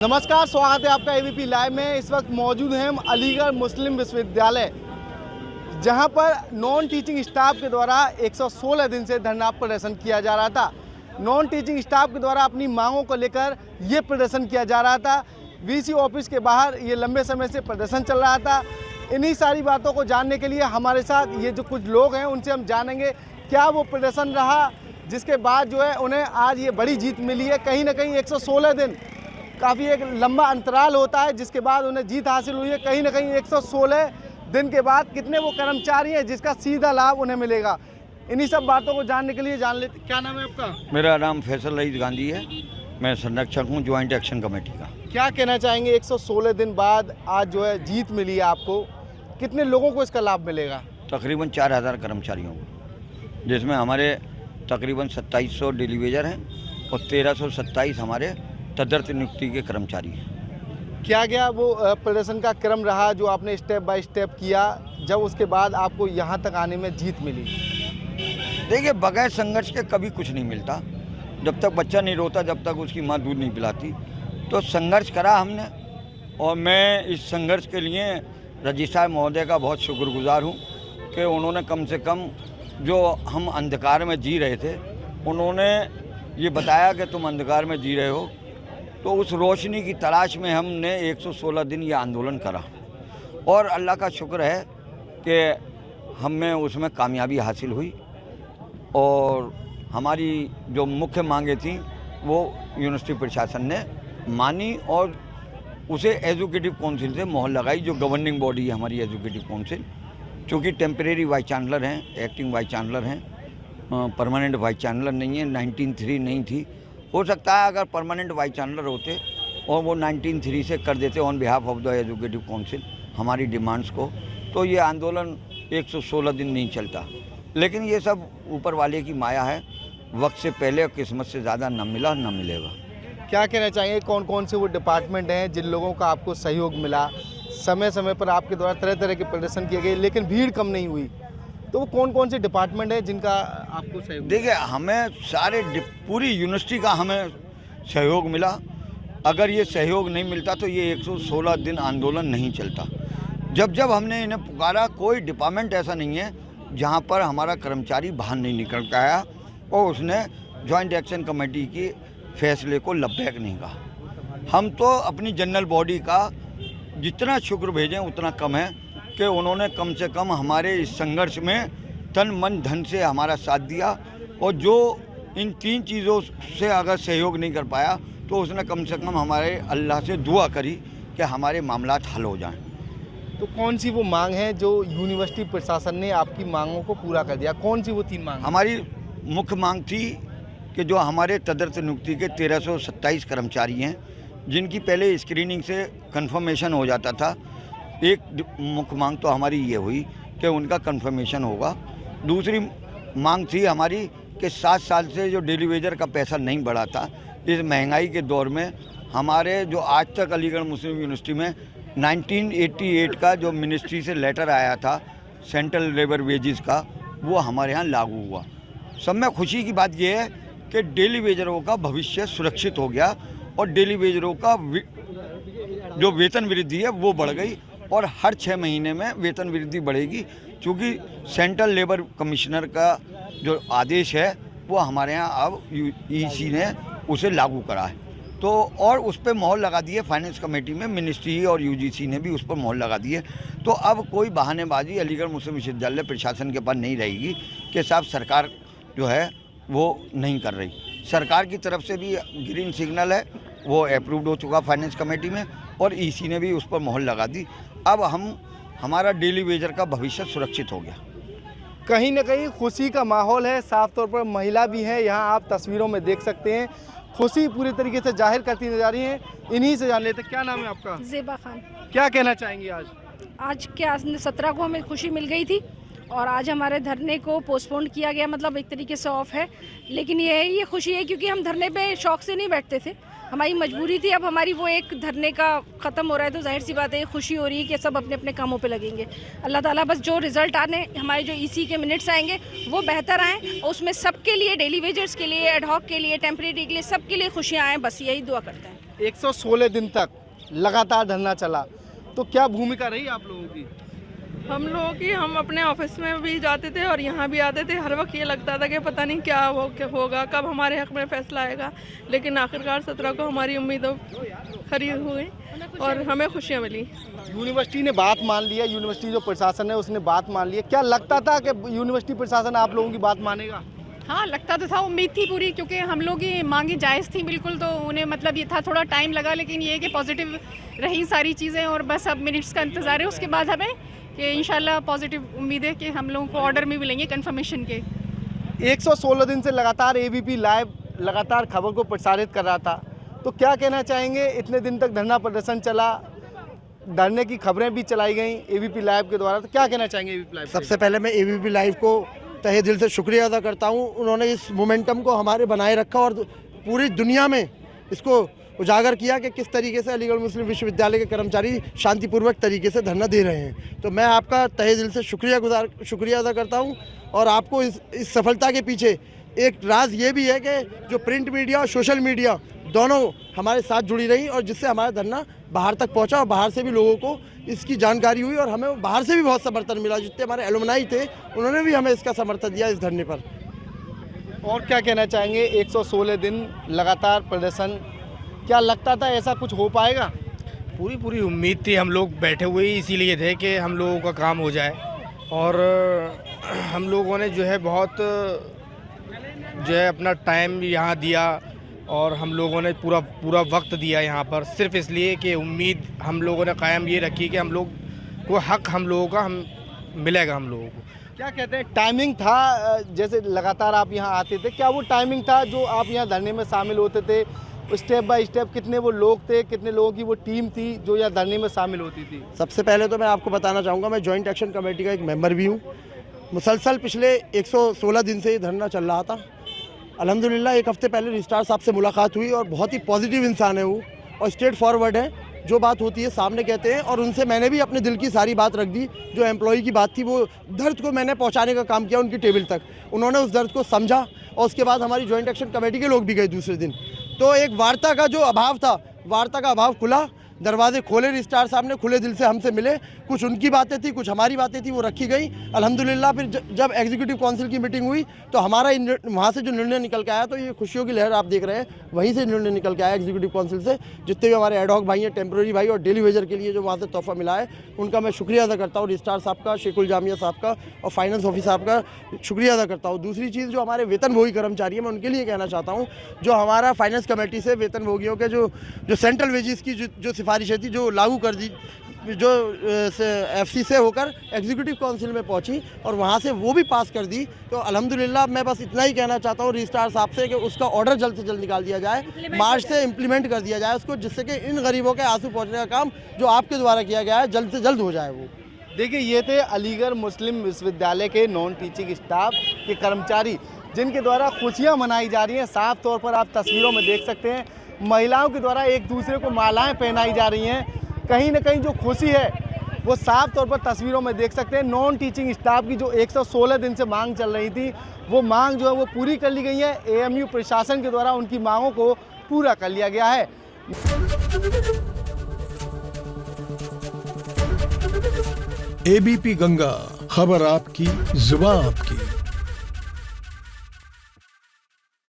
नमस्कार, स्वागत है आपका एबीपी लाइव में। इस वक्त मौजूद हैं हम अलीगढ़ मुस्लिम विश्वविद्यालय, जहां पर नॉन टीचिंग स्टाफ के द्वारा 116 दिन से धरना प्रदर्शन किया जा रहा था। नॉन टीचिंग स्टाफ के द्वारा अपनी मांगों को लेकर ये प्रदर्शन किया जा रहा था। वीसी ऑफिस के बाहर ये लंबे समय से प्रदर्शन चल रहा था। इन्हीं सारी बातों को जानने के लिए हमारे साथ ये जो कुछ लोग हैं उनसे हम जानेंगे क्या वो प्रदर्शन रहा जिसके बाद जो है उन्हें आज ये बड़ी जीत मिली है। कहीं ना कहीं 116 दिन काफ़ी एक लंबा अंतराल होता है जिसके बाद उन्हें जीत हासिल हुई है। कहीं ना कहीं 116 दिन के बाद कितने वो कर्मचारी हैं जिसका सीधा लाभ उन्हें मिलेगा, इन्हीं सब बातों को जानने के लिए जान लेते। क्या नाम है आपका? मेरा नाम फैसल रईस गांधी है। मैं संरक्षक हूँ ज्वाइंट एक्शन कमेटी का। क्या कहना चाहेंगे, 116 दिन बाद आज जो है जीत मिली है आपको, कितने लोगों को इसका लाभ मिलेगा? तकरीबन 4000 कर्मचारियों को, जिसमें हमारे तकरीबन 2700 डेलीवेजर हैं और 1327 हमारे तदर्थ नियुक्ति के कर्मचारी हैं। क्या क्या वो प्रदर्शन का क्रम रहा जो आपने स्टेप बाय स्टेप किया जब उसके बाद आपको यहाँ तक आने में जीत मिली? देखिए, बगैर संघर्ष के कभी कुछ नहीं मिलता। जब तक बच्चा नहीं रोता, जब तक उसकी माँ दूध नहीं पिलाती। तो संघर्ष करा हमने, और मैं इस संघर्ष के लिए रजिस्ट्रार महोदय का बहुत शुक्रगुजार हूँ कि उन्होंने कम से कम जो हम अंधकार में जी रहे थे, उन्होंने ये बताया कि तुम अंधकार में जी रहे हो, तो उस रोशनी की तलाश में हमने 116 दिन ये आंदोलन करा, और अल्लाह का शुक्र है कि हमें उसमें कामयाबी हासिल हुई। और हमारी जो मुख्य मांगें थीं वो यूनिवर्सिटी प्रशासन ने मानी, और उसे एजुकेटिव काउंसिल से मोहर लगाई, जो गवर्निंग बॉडी है हमारी एजुकेटिव काउंसिल। चूँकि टेम्परेरी वाइस चांसलर हैं, एक्टिंग वाइस चांसलर हैं, परमानेंट वाइस चांसलर नहीं है। 1903 नहीं थी। हो सकता है अगर परमानेंट वाइस चांसलर होते और वो 1903 से कर देते on behalf of the educative council हमारी डिमांड्स को, तो ये आंदोलन 116 दिन नहीं चलता। लेकिन ये सब ऊपर वाले की माया है। वक्त से पहले किस्मत से ज़्यादा न मिला न मिलेगा। क्या कहना चाहिए, कौन कौन से वो डिपार्टमेंट हैं जिन लोगों का आपको सहयोग मिला? समय समय पर आपके द्वारा तरह तरह के प्रदर्शन किए गए लेकिन भीड़ कम नहीं हुई, तो वो कौन कौन से डिपार्टमेंट हैं जिनका आपको सहयोग? देखिए, हमें सारे पूरी यूनिवर्सिटी का हमें सहयोग मिला। अगर ये सहयोग नहीं मिलता तो ये 116 दिन आंदोलन नहीं चलता। जब जब हमने इन्हें पुकारा, कोई डिपार्टमेंट ऐसा नहीं है जहाँ पर हमारा कर्मचारी बाहर नहीं निकल के आया और उसने जॉइंट एक्शन कमेटी के फैसले को लब्बैक नहीं कहा। हम तो अपनी जनरल बॉडी का जितना शुक्र भेजें उतना कम है कि उन्होंने कम से कम हमारे इस संघर्ष में तन मन धन से हमारा साथ दिया, और जो इन 3 चीज़ों से अगर सहयोग नहीं कर पाया तो उसने कम से कम हमारे अल्लाह से दुआ करी कि हमारे मामलात हल हो जाएं। तो कौन सी वो मांग है जो यूनिवर्सिटी प्रशासन ने आपकी मांगों को पूरा कर दिया? कौन सी वो 3 मांग? हमारी मुख्य मांग थी कि जो हमारे तदर्थ नियुक्ति के 1327 कर्मचारी हैं, जिनकी पहले स्क्रीनिंग से कन्फर्मेशन हो जाता था। एक मुख्य मांग तो हमारी ये हुई कि उनका कंफर्मेशन होगा। दूसरी मांग थी हमारी कि 7 साल से जो डेली वेजर का पैसा नहीं बढ़ा था, इस महंगाई के दौर में हमारे जो आज तक अलीगढ़ मुस्लिम यूनिवर्सिटी में 1988 का जो मिनिस्ट्री से लेटर आया था सेंट्रल लेबर वेजेस का, वो हमारे यहाँ लागू हुआ। सब में खुशी की बात यह है कि डेली वेजरों का भविष्य सुरक्षित हो गया, और डेली वेजरों का जो वेतन वृद्धि है वो बढ़ गई, और हर 6 महीने में वेतन वृद्धि बढ़ेगी। क्योंकि सेंट्रल लेबर कमिश्नर का जो आदेश है वो हमारे यहाँ अब ईसी ने उसे लागू करा है, तो और उस पर मोहर लगा दी है फाइनेंस कमेटी में। मिनिस्ट्री और यूजीसी ने भी उस पर मोहर लगा दी है। तो अब कोई बहानेबाजी अलीगढ़ मुस्लिम विश्वविद्यालय प्रशासन के पास नहीं रहेगी कि साहब सरकार जो है वो नहीं कर रही। सरकार की तरफ से भी ग्रीन सिग्नल है, वो अप्रूव्ड हो चुका फाइनेंस कमेटी में, और ईसी ने भी उस पर मोहर लगा दी। अब हमारा डेली वेजर का भविष्य सुरक्षित हो गया। कहीं ना कहीं खुशी का माहौल है। साफ तौर पर महिला भी है, यहाँ आप तस्वीरों में देख सकते हैं। खुशी पूरी तरीके से जाहिर करती नजर आ रही है। इन्हीं से जान लेते, क्या नाम है आपका? ज़ेबा खान। क्या कहना चाहेंगी आज क्या 17 को हमें खुशी मिल गई थी, और आज हमारे धरने को पोस्टपोन किया गया, मतलब एक तरीके से ऑफ है। लेकिन ये खुशी है क्योंकि हम धरने पे शौक से नहीं बैठते थे, हमारी मजबूरी थी। अब हमारी वो एक धरने का ख़त्म हो रहा है, तो जाहिर सी बात है खुशी हो रही है कि सब अपने अपने कामों पे लगेंगे। अल्लाह ताला बस जो रिज़ल्ट आने, हमारे जो ईसी के मिनट्स आएंगे वो बेहतर आएँ, और उसमें सबके लिए, डेली वेजर्स के लिए, एडहॉक के लिए, टेम्परेरी के लिए, सबके लिए खुशियाँ आएँ, बस यही दुआ करते हैं। 116 दिन तक लगातार धरना चला, तो क्या भूमिका रही आप लोगों की? हम लोगों की, हम अपने ऑफिस में भी जाते थे और यहाँ भी आते थे। हर वक्त ये लगता था कि पता नहीं क्या होगा, कब हमारे हक में फैसला आएगा। लेकिन आखिरकार 17 को हमारी उम्मीदों खरी हुई और हमें खुशियाँ मिली। यूनिवर्सिटी ने बात मान लिया, यूनिवर्सिटी जो प्रशासन है उसने बात मान लिया। क्या लगता था कि यूनिवर्सिटी प्रशासन आप लोगों की बात मानेगा? हाँ, लगता तो था, उम्मीद थी पूरी, क्योंकि हम लोग की मांगी जायज़ थी बिल्कुल। तो उन्हें मतलब ये था, थोड़ा टाइम लगा, लेकिन ये है कि पॉजिटिव रही सारी चीज़ें और बस अब मिनट्स का इंतज़ार है उसके बाद हमें, कि इंशाल्लाह पॉजिटिव उम्मीद है कि हम लोगों को ऑर्डर में मिलेंगे कंफर्मेशन के। 116 दिन से लगातार एबीपी लाइव लगातार खबर को प्रसारित कर रहा था, तो क्या कहना चाहेंगे? इतने दिन तक धरना प्रदर्शन चला, धरने की खबरें भी चलाई गई एबीपी लाइव के द्वारा, तो क्या कहना चाहेंगे एबीपी लाइव? सबसे पहले मैं एबीपी लाइव को तहे दिल से शुक्रिया अदा करता हूं। उन्होंने इस मोमेंटम को हमारे बनाए रखा और पूरी दुनिया में इसको उजागर किया कि किस तरीके से अलीगढ़ मुस्लिम विश्वविद्यालय के कर्मचारी शांतिपूर्वक तरीके से धरना दे रहे हैं। तो मैं आपका तहे दिल से शुक्रिया अदा करता हूं। और आपको इस सफलता के पीछे एक राज ये भी है कि जो प्रिंट मीडिया और सोशल मीडिया दोनों हमारे साथ जुड़ी रही और जिससे हमारा धरना बाहर तक पहुंचा और बाहर से भी लोगों को इसकी जानकारी हुई और हमें बाहर से भी बहुत समर्थन मिला। जितने हमारे एलुमनाई थे उन्होंने भी हमें इसका समर्थन दिया इस धरने पर। और क्या कहना चाहेंगे? 116 दिन लगातार प्रदर्शन, क्या लगता था ऐसा कुछ हो पाएगा? पूरी उम्मीद थी, हम लोग बैठे हुए ही इसीलिए थे कि हम लोगों का काम हो जाए। और हम लोगों ने जो है बहुत जो है अपना टाइम यहाँ दिया और हम लोगों ने पूरा वक्त दिया यहाँ पर, सिर्फ इसलिए कि उम्मीद हम लोगों ने कायम ये रखी कि हम लोग को हक हम लोगों का मिलेगा हम लोगों को। क्या कहते हैं, टाइमिंग था जैसे लगातार आप यहाँ आते थे, क्या वो टाइमिंग था जो आप यहाँ धरने में शामिल होते थे? स्टेप बाय स्टेप कितने वो लोग थे, कितने लोगों की वो टीम थी जो यहाँ धरने में शामिल होती थी? सबसे पहले तो मैं आपको बताना चाहूँगा, मैं जॉइंट एक्शन कमेटी का एक मेंबर भी हूँ। मुसलसल पिछले 116 दिन से ये धरना चल रहा था। अल्हम्दुलिल्लाह एक हफ़्ते पहले रजिस्ट्रार साहब से मुलाकात हुई और बहुत ही पॉजिटिव इंसान है वो और स्ट्रेट फॉरवर्ड है, जो बात होती है सामने कहते हैं। और उनसे मैंने भी अपने दिल की सारी बात रख दी। जो एम्प्लॉई की बात थी वो दर्द को मैंने पहुंचाने का काम किया उनकी टेबल तक। उन्होंने उस दर्द को समझा और उसके बाद हमारी जॉइंट एक्शन कमेटी के लोग भी गए दूसरे दिन। तो एक वार्ता का जो अभाव था, वार्ता का अभाव खुला, दरवाजे खोले, रजिस्ट्रार साहब ने खुले दिल से हमसे मिले, कुछ उनकी बातें थी, कुछ हमारी बातें थी, वो रखी गई। अल्हम्दुलिल्लाह फिर जब एग्जीक्यूटिव काउंसिल की मीटिंग हुई तो हमारा वहाँ से जो निर्णय निकल के आया, तो ये खुशियों की लहर आप देख रहे हैं, वहीं से निर्णय निकल के आया एग्जीक्यूटिव काउंसिल से। जितने भी हमारे एडहॉक भाई हैं, टेम्प्रेरी भाई और डेली वेजर के लिए जो वहाँ से तोहफा मिला है, उनका मैं शुक्रिया अदा करता हूँ। रजिस्ट्रार साहब का, शेखुल जामिया साहब का और फाइनेंस ऑफिस साहब का शुक्रिया अदा करता हूँ। दूसरी चीज़, जो हमारे वेतनभोगी कर्मचारी हैं, मैं उनके लिए कहना चाहता हूँ, जो हमारा फाइनेंस कमेटी से वेतनभोगियों के जो सेंट्रल वेजेस की जो सिफारिशें थी जो लागू कर दी, जो एफसी से होकर एग्जीक्यूटिव काउंसिल में पहुंची और वहां से वो भी पास कर दी। तो अल्हम्दुलिल्लाह मैं बस इतना ही कहना चाहता हूं रजिस्ट्रार साहब से कि उसका ऑर्डर जल्द से जल्द निकाल दिया जाए, मार्च से इम्प्लीमेंट कर दिया जाए उसको, जिससे कि इन गरीबों के आंसू पहुंचने का काम जो आपके द्वारा किया गया है जल्द से जल्द हो जाए। वो देखिए, ये थे अलीगढ़ मुस्लिम विश्वविद्यालय के नॉन टीचिंग स्टाफ के कर्मचारी जिनके द्वारा खुशियाँ मनाई जा रही हैं। साफ तौर पर आप तस्वीरों में देख सकते हैं, महिलाओं के द्वारा एक दूसरे को मालाएँ पहनाई जा रही हैं। कहीं ना कहीं जो खुशी है वो साफ तौर पर तस्वीरों में देख सकते हैं। नॉन टीचिंग स्टाफ की जो 116 दिन से मांग चल रही थी, वो मांग जो है वो पूरी कर ली गई है। एएमयू प्रशासन के द्वारा उनकी मांगों को पूरा कर लिया गया है। एबीपी गंगा, खबर आपकी, जुबान आपकी।